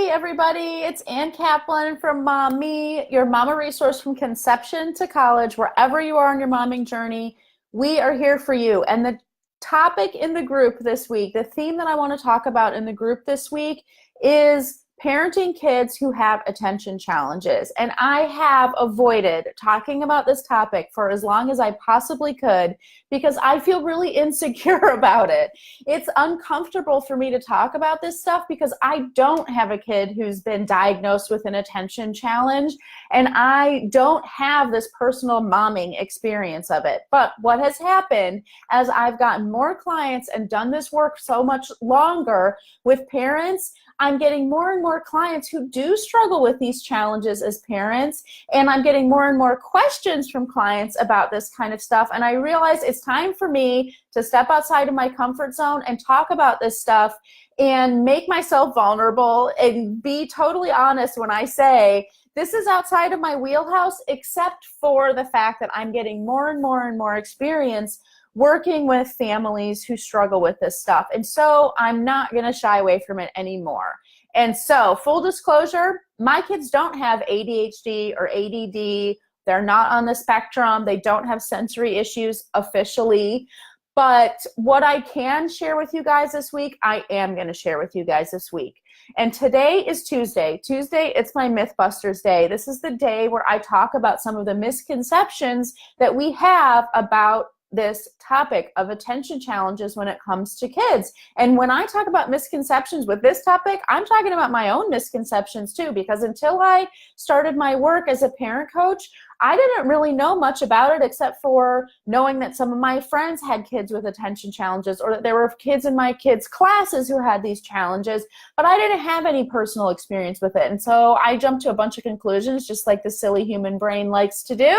everybody. It's Ann Kaplan from Mommy, your mama resource from conception to college. Wherever you are on your momming journey, we are here for you. And the topic in the group this week, the theme that I want to talk about in the group this week is parenting kids who have attention challenges. And I have avoided talking about this topic for as long as I possibly could because I feel really insecure about it. It's uncomfortable for me to talk about this stuff because I don't have a kid who's been diagnosed with an attention challenge, and I don't have this personal momming experience of it. But what has happened as I've gotten more clients and done this work so much longer with parents, I'm getting more and more clients who do struggle with these challenges as parents, and I'm getting more and more questions from clients about this kind of stuff, and I realize it's time for me to step outside of my comfort zone and talk about this stuff and make myself vulnerable and be totally honest when I say this is outside of my wheelhouse, except for the fact that I'm getting more and more and more experience working with families who struggle with this stuff. And so I'm not going to shy away from it anymore. And so full disclosure, my kids don't have ADHD or ADD. They're not on the spectrum. They don't have sensory issues officially. But what I can share with you guys this week, I am going to share with you guys this week. And today is Tuesday. Tuesday, it's my Mythbusters Day. This is the day where I talk about some of the misconceptions that we have about this topic of attention challenges when it comes to kids. And when I talk about misconceptions with this topic, I'm talking about my own misconceptions too, because until I started my work as a parent coach, I didn't really know much about it except for knowing that some of my friends had kids with attention challenges, or that there were kids in my kids' classes who had these challenges, but I didn't have any personal experience with it. And so I jumped to a bunch of conclusions, just like the silly human brain likes to do, and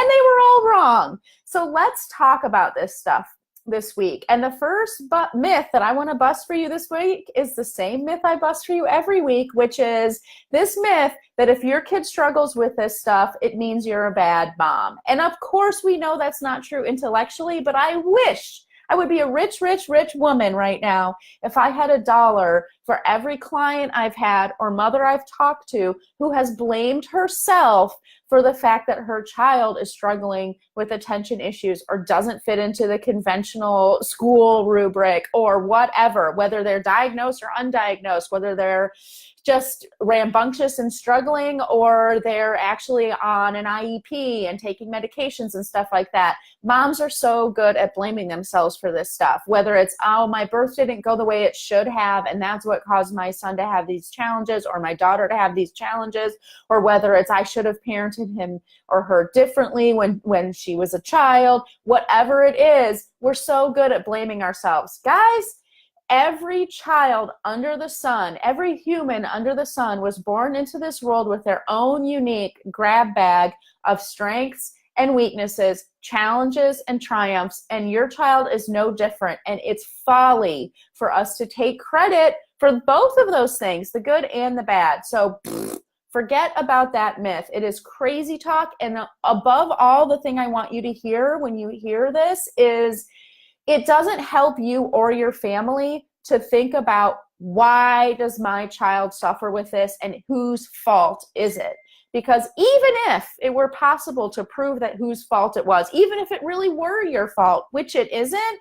they were all wrong. So let's talk about this stuff this week. And the first myth that I want to bust for you this week is the same myth I bust for you every week, which is this myth that if your kid struggles with this stuff, it means you're a bad mom. And of course we know that's not true intellectually, but I wish I would be a rich, rich, rich woman right now if I had $1 for every client I've had or mother I've talked to who has blamed herself for the fact that her child is struggling with attention issues or doesn't fit into the conventional school rubric or whatever, whether they're diagnosed or undiagnosed, whether they're just rambunctious and struggling or they're actually on an IEP and taking medications and stuff like that. Moms are so good at blaming themselves for this stuff, whether it's, oh, my birth didn't go the way it should have, and that's what caused my son to have these challenges or my daughter to have these challenges, or whether it's I should have parented him or her differently when she was a child. Whatever it is, we're so good at blaming ourselves. Guys, every child under the sun, every human under the sun was born into this world with their own unique grab bag of strengths and weaknesses, challenges and triumphs, and your child is no different. And it's folly for us to take credit for both of those things, the good and the bad. So forget about that myth. It is crazy talk. And above all, the thing I want you to hear when you hear this is it doesn't help you or your family to think about why does my child suffer with this and whose fault is it? Because even if it were possible to prove that whose fault it was, even if it really were your fault, which it isn't,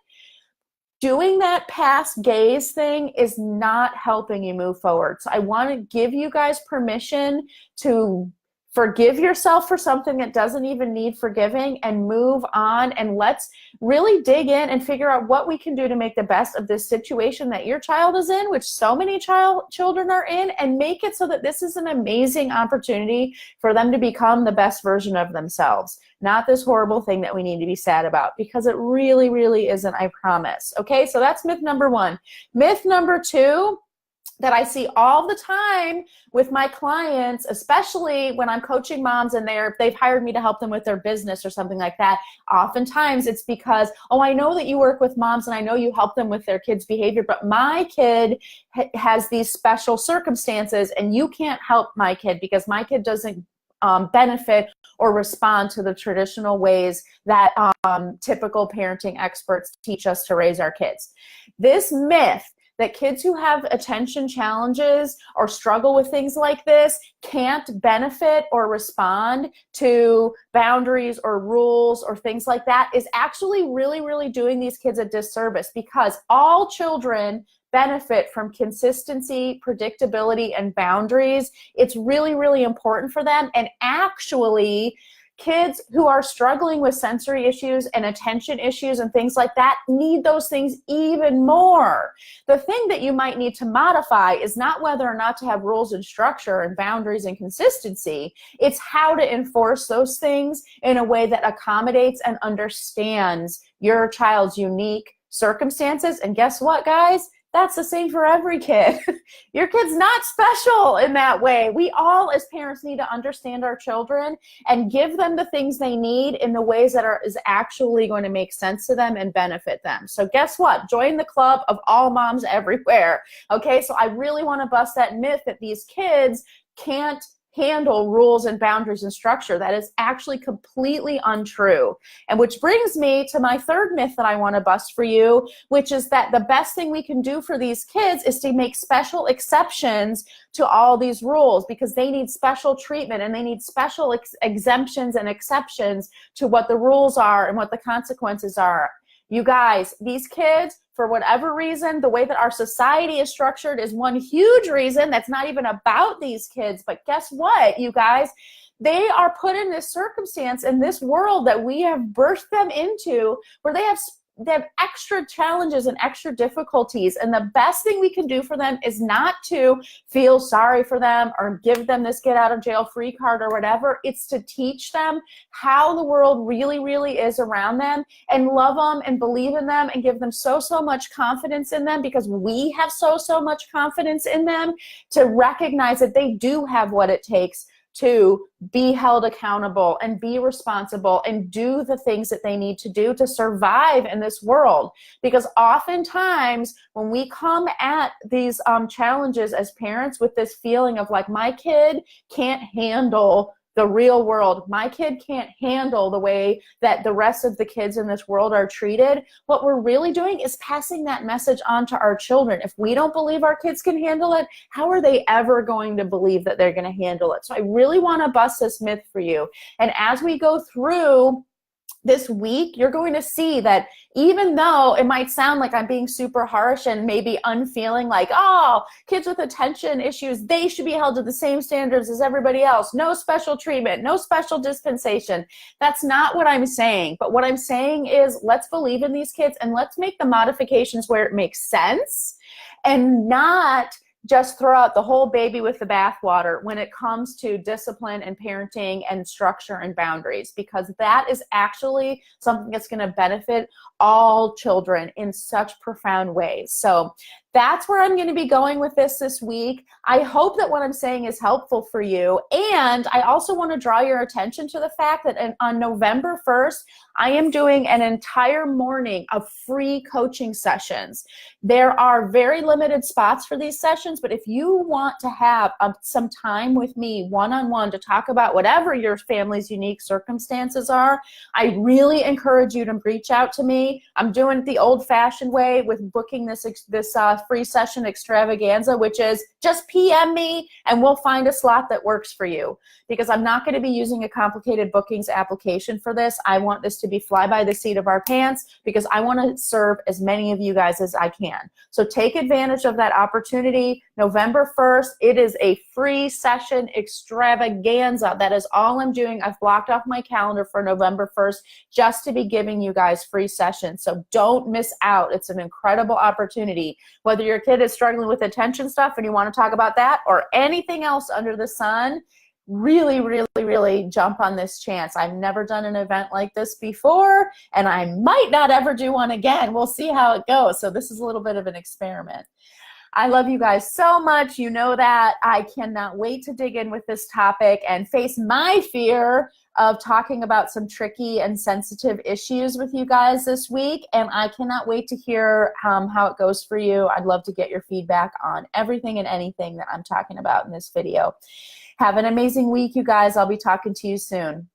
doing that past gaze thing is not helping you move forward. So I want to give you guys permission to forgive yourself for something that doesn't even need forgiving and move on, and let's really dig in and figure out what we can do to make the best of this situation that your child is in, which so many children are in, and make it so that this is an amazing opportunity for them to become the best version of themselves, not this horrible thing that we need to be sad about, because it really, really isn't, I promise. Okay, so that's myth number one. Myth number two that I see all the time with my clients, especially when I'm coaching moms and they've hired me to help them with their business or something like that. Oftentimes it's because, oh, I know that you work with moms and I know you help them with their kids' behavior, but my kid has these special circumstances and you can't help my kid because my kid doesn't benefit or respond to the traditional ways that typical parenting experts teach us to raise our kids. This myth that kids who have attention challenges or struggle with things like this can't benefit or respond to boundaries or rules or things like that is actually really, really doing these kids a disservice, because all children benefit from consistency, predictability, and boundaries. It's really, really important for them. And actually, kids who are struggling with sensory issues and attention issues and things like that need those things even more. The thing that you might need to modify is not whether or not to have rules and structure and boundaries and consistency. It's how to enforce those things in a way that accommodates and understands your child's unique circumstances. And guess what, guys? That's the same for every kid. Your kid's not special in that way. We all as parents need to understand our children and give them the things they need in the ways that is actually going to make sense to them and benefit them. So guess what? Join the club of all moms everywhere. Okay, so I really want to bust that myth that these kids can't handle rules and boundaries and structure. That is actually completely untrue. And which brings me to my third myth that I want to bust for you, which is that the best thing we can do for these kids is to make special exceptions to all these rules, because they need special treatment and they need special exemptions and exceptions to what the rules are and what the consequences are. You guys, these kids, for whatever reason, the way that our society is structured is one huge reason that's not even about these kids. But guess what, you guys? They are put in this circumstance in this world that we have birthed them into, where they have extra challenges and extra difficulties. And the best thing we can do for them is not to feel sorry for them or give them this get out of jail free card or whatever. It's to teach them how the world really, really is around them, and love them and believe in them and give them so much confidence in them, because we have so much confidence in them, to recognize that they do have what it takes to be held accountable and be responsible and do the things that they need to do to survive in this world. Because oftentimes when we come at these challenges as parents with this feeling of like, my kid can't handle the real world, my kid can't handle the way that the rest of the kids in this world are treated, what we're really doing is passing that message on to our children. If we don't believe our kids can handle it, how are they ever going to believe that they're going to handle it? So I really want to bust this myth for you. And as we go through this week, you're going to see that even though it might sound like I'm being super harsh and maybe unfeeling, like, oh, kids with attention issues, they should be held to the same standards as everybody else. No special treatment, no special dispensation. That's not what I'm saying. But what I'm saying is, let's believe in these kids and let's make the modifications where it makes sense, and not just throw out the whole baby with the bathwater when it comes to discipline and parenting and structure and boundaries, because that is actually something that's going to benefit all children in such profound ways. So that's where I'm going to be going with this week. I hope that what I'm saying is helpful for you. And I also want to draw your attention to the fact that on November 1st, I am doing an entire morning of free coaching sessions. There are very limited spots for these sessions, but if you want to have some time with me one-on-one to talk about whatever your family's unique circumstances are, I really encourage you to reach out to me. I'm doing it the old-fashioned way with booking this free session extravaganza, which is just PM me and we'll find a slot that works for you, because I'm not going to be using a complicated bookings application for this. I want this to be fly by the seat of our pants, because I want to serve as many of you guys as I can. So take advantage of that opportunity. November 1st, it is a free session extravaganza. That is all I'm doing. I've blocked off my calendar for November 1st just to be giving you guys free sessions. So don't miss out. It's an incredible opportunity. Whether your kid is struggling with attention stuff and you want to talk about that, or anything else under the sun, really, really, really jump on this chance. I've never done an event like this before, and I might not ever do one again. We'll see how it goes. So this is a little bit of an experiment. I love you guys so much. You know that. I cannot wait to dig in with this topic and face my fear of talking about some tricky and sensitive issues with you guys this week. And I cannot wait to hear how it goes for you. I'd love to get your feedback on everything and anything that I'm talking about in this video. Have an amazing week, you guys. I'll be talking to you soon.